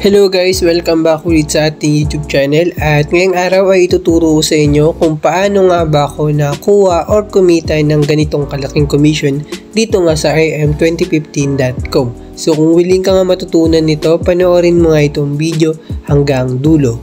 Hello guys! Welcome back ulit sa ating YouTube channel at ngayong araw ay ituturo ko sa inyo kung paano nga ba ako nakuha or kumita ng ganitong kalaking commission dito nga sa im2015.com. So kung willing ka nga matutunan nito, panoorin mo nga itong video hanggang dulo.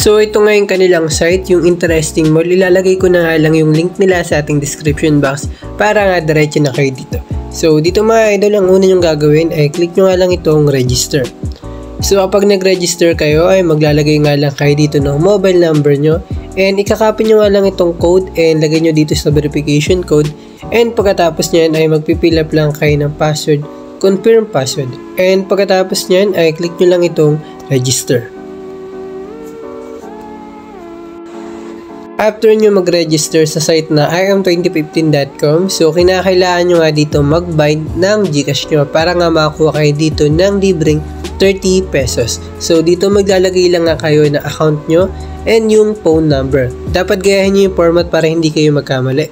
So ito nga yung kanilang site, yung Interesting Mall. Ilalagay ko na nga lang yung link nila sa ating description box para nga diretso na kayo dito. So dito mga idol, ang una yung gagawin ay click nyo nga lang itong register. So kapag nag-register kayo ay maglalagay nga lang kayo dito ng mobile number nyo and ikakopy nyo nga lang itong code and lagay nyo dito sa verification code, and pagkatapos nyan ay magpipill up lang kayo ng password, confirm password, and pagkatapos nyan ay click nyo lang itong register. After nyo mag-register sa site na im2015.com, so kinakailangan nyo nga dito mag-bind ng Gcash nyo para nga makakuha kayo dito ng libreng 30 pesos. So dito maglalagay lang nga kayo na account nyo and yung phone number. Dapat gayahin nyo yung format para hindi kayo magkamali.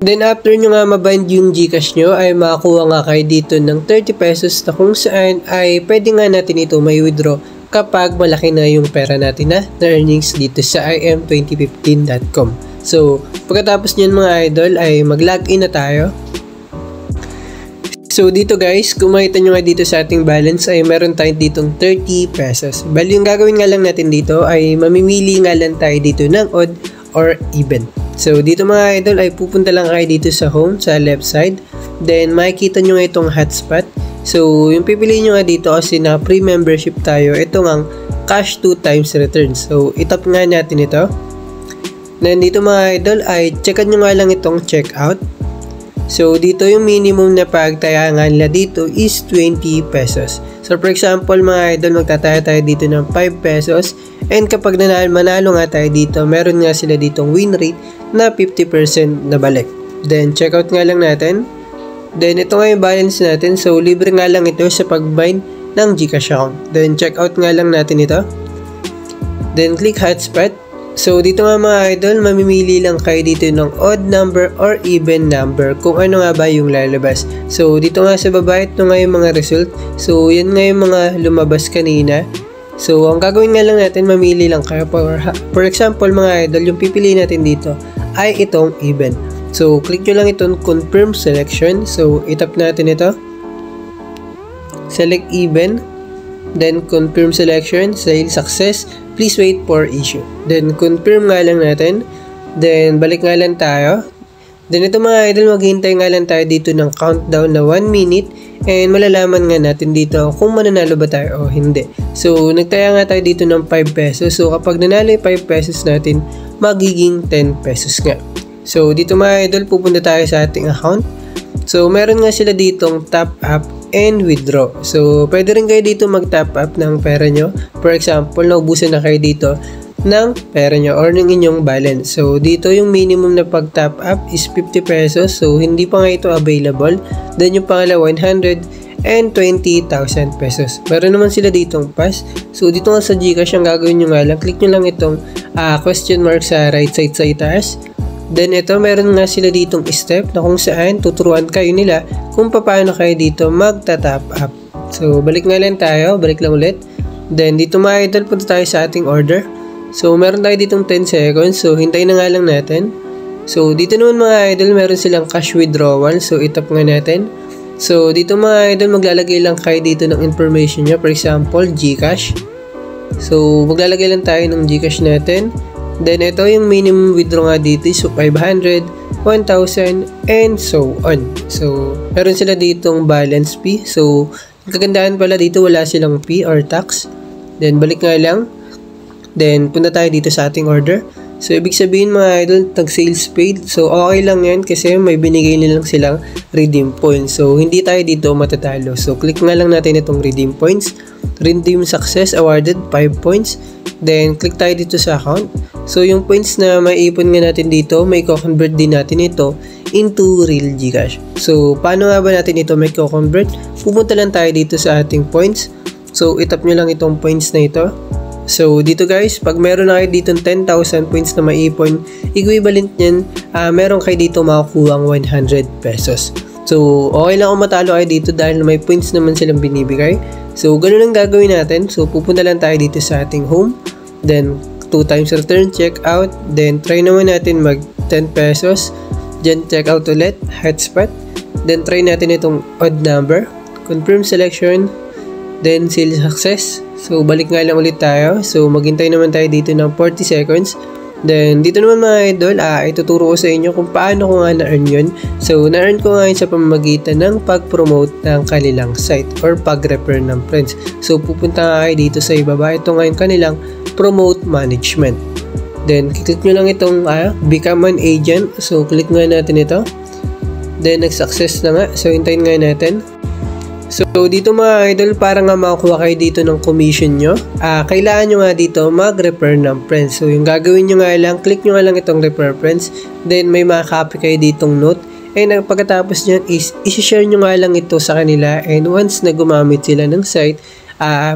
Then after nyo nga mabind yung Gcash nyo ay makakuha nga kayo dito ng 30 pesos na kung saan ay pwede nga natin ito may withdraw kapag malaki na yung pera natin na earnings dito sa im2015.com. So, pagkatapos nyan mga idol ay mag-login na tayo. So, dito guys, kung makita nyo nga dito sa ating balance ay meron tayo ditong 30 pesos. Bali, yung gagawin nga lang natin dito ay mamimili nga lang tayo dito ng odd or even. So, dito mga idol ay pupunta lang kayo dito sa home, sa left side. Then, makikita nyo nga itong hotspot. So, yung pipiliin nyo nga dito kasi na free membership tayo, ito nga cash 2 times returns. So, itap nga natin ito. Then, dito mga idol ay checkan nyo nga lang itong checkout. So, dito yung minimum na pagtayangan nila dito is 20 pesos. So, for example mga idol, magtataya tayo dito ng 5 pesos. And kapag manalo nga tayo dito, meron nga sila ditong win rate na 50% na balik. Then, checkout nga lang natin. Then, ito nga yung balance natin. So, libre nga lang ito sa pag-bind ng Gcash account. Then, check out nga lang natin ito. Then, click hotspot. So, dito nga mga idol, mamimili lang kayo dito ng odd number or even number kung ano nga ba yung lalabas. So, dito nga sa baba, ito nga yung mga result. So, yan nga yung mga lumabas kanina. So, ang gagawin nga lang natin, mamili lang kayo. For example, mga idol, yung pipili natin dito ay itong even. So, click nyo lang itong confirm selection. So, itap natin ito. Select even. Then, confirm selection. Sale success. Please wait for issue. Then, confirm nga lang natin. Then, balik nga lang tayo. Then, ito mga idol, maghihintay nga lang tayo dito ng countdown na 1 minute. And, malalaman nga natin dito kung mananalo ba tayo o hindi. So, nagtaya nga tayo dito ng 5 pesos. So, kapag nanalo yung 5 pesos natin, magiging 10 pesos nga. So, dito mga idol, pupunta tayo sa ating account. So, meron nga sila ditong top up and withdraw. So, pwede rin kayo dito mag-top up ng pera nyo. For example, naubusan na kayo dito ng pera nyo or ng inyong balance. So, dito yung minimum na pag-top up is 50 pesos. So, hindi pa nga ito available. Then, yung pangalawa, 120,000 pesos. Meron naman sila ditong pass. So, dito nga sa Gcash, ang gagawin nyo nga lang, click nyo lang itong question mark sa right side sa itaas. Then ito, meron nga sila ditong step na kung saan tuturuan kayo nila kung paano kayo dito magta-top up. So, balik nga lang tayo. Balik lang ulit. Then, dito mga idol, punta tayo sa ating order. So, meron tayo ditong 10 seconds. So, hintayin na nga lang natin. So, dito naman mga idol, meron silang cash withdrawal. So, itap nga natin. So, dito mga idol, maglalagay lang kayo dito ng information nyo. For example, Gcash. So, maglalagay lang tayo ng Gcash natin. Then, ito yung minimum withdraw nga dito. So, 500, 1,000, and so on. So, meron sila ditong balance fee. So, kagandaan pala dito, wala silang fee or tax. Then, balik nga lang. Then, punta tayo dito sa ating order. So, ibig sabihin mga idol, tag-sales paid. So, okay lang yan kasi may binigay nilang silang redeem points. So, hindi tayo dito matatalo. So, click nga lang natin itong redeem points. Redeem success awarded 5 points. Then, click tayo dito sa account. So, yung points na maiipon nga natin dito, may co-convert din natin ito into real Gcash. So, paano nga ba natin ito may co-convert? Pumunta lang tayo dito sa ating points. So, itap nyo lang itong points na ito. So dito guys, pag meron na kayo dito 10,000 points na maipon, equivalent niyan, meron kayo dito makukuha ang 100 pesos. So okay lang kung matalo kayo dito dahil may points naman silang binibigay. So ganun ang gagawin natin. So pupunta lang tayo dito sa ating home, then 2 times return, check out, then try naman natin mag 10 pesos, then check out ulit, hotspot, then try natin itong odd number, confirm selection, then seal success. So balik nga lang ulit tayo. So maghintay naman tayo dito ng 40 seconds. Then dito naman mga idol, ituturo ko sa inyo kung paano ko nga na-earn yun. So na-earn ko nga yun sa pamamagitan ng pag-promote ng kanilang site or pag-refer ng friends. So pupunta nga kayo dito sa ibaba. Ito nga yung kanilang promote management. Then click nyo lang itong become an agent. So click nga natin ito. Then nag-success na nga. So hintayin nga natin. So dito mga idol, para nga makakuha kayo dito ng commission nyo, kailangan nyo nga dito mag-refer ng friends. So yung gagawin nyo nga lang, click nyo nga lang itong refer friends, then may makakopy kayo ditong note, and pagkatapos nyan is isi-share nyo nga lang ito sa kanila, and once na gumamit sila ng site,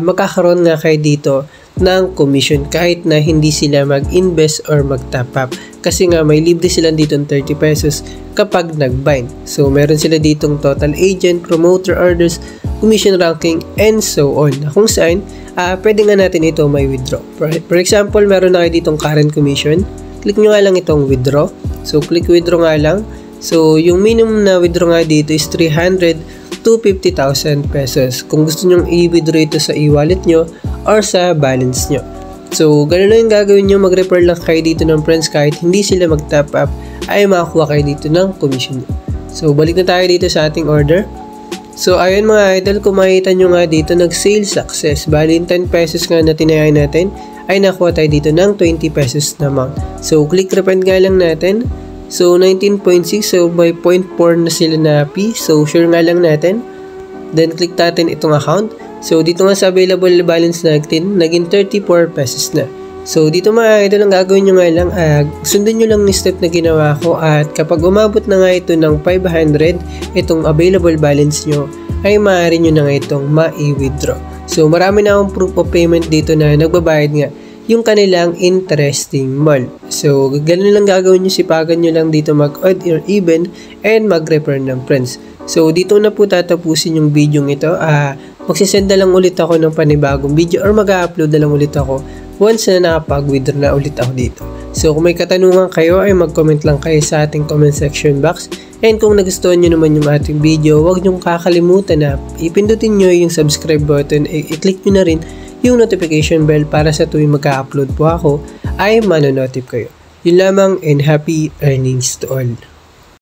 magkakaroon nga kayo dito ng commission kahit na hindi sila mag-invest or mag-top up. Kasi nga may libre sila dito ng 30 pesos kapag nag-bind. So meron sila ditong total agent, promoter orders, commission ranking, and so on. Kung saan, pwede nga natin ito may withdraw. For example, meron na kayo ditong current commission. Click nyo nga lang itong withdraw. So click withdraw nga lang. So yung minimum na withdraw nga dito is 300 to 50,000 pesos. Kung gusto nyo i-withdraw ito sa e-wallet nyo or sa balance nyo. So, ganun lang yung gagawin nyo. Mag-refer lang kayo dito ng friends kahit hindi sila mag-top up ay makakuha kayo dito ng commission nyo. So, balik na tayo dito sa ating order. So, ayun mga idol, kung makita nyo nga dito, nag-sale success. Bali, 10 pesos nga na tinayaan natin ay nakuha tayo dito ng 20 pesos na amount. So, click repent nga lang natin. So, 19.6. So, may 0.4 na sila na fee. So, share nga lang natin. Then, click natin itong account. So, dito nga sa available balance natin, naging 34 pesos na. So, dito mga idol, ang gagawin nyo nga lang, sundin nyo lang ni step na ginawa ko at kapag umabot na nga ito ng 500, itong available balance nyo, ay maaari nyo na nga itong ma-withdraw. So, marami na akong proof of payment dito na nagbabayad nga yung kanilang interesting mall. So, ganun lang gagawin nyo, sipagan nyo lang dito mag-odd or even and mag-refer ng friends. So, dito na po tatapusin yung video ito. Magsisend na lang ulit ako ng panibagong video or mag-upload na lang ulit ako once na nakapag-withdraw na ulit ako dito. So, kung may katanungan kayo ay mag-comment lang kayo sa ating comment section box. And kung nagustuhan nyo naman yung ating video, huwag nyong kakalimutan na ipindutin nyo yung subscribe button, i-click nyo na rin yung notification bell para sa tuwing mag-upload po ako ay manonotif kayo. Yun lamang and happy earnings to all.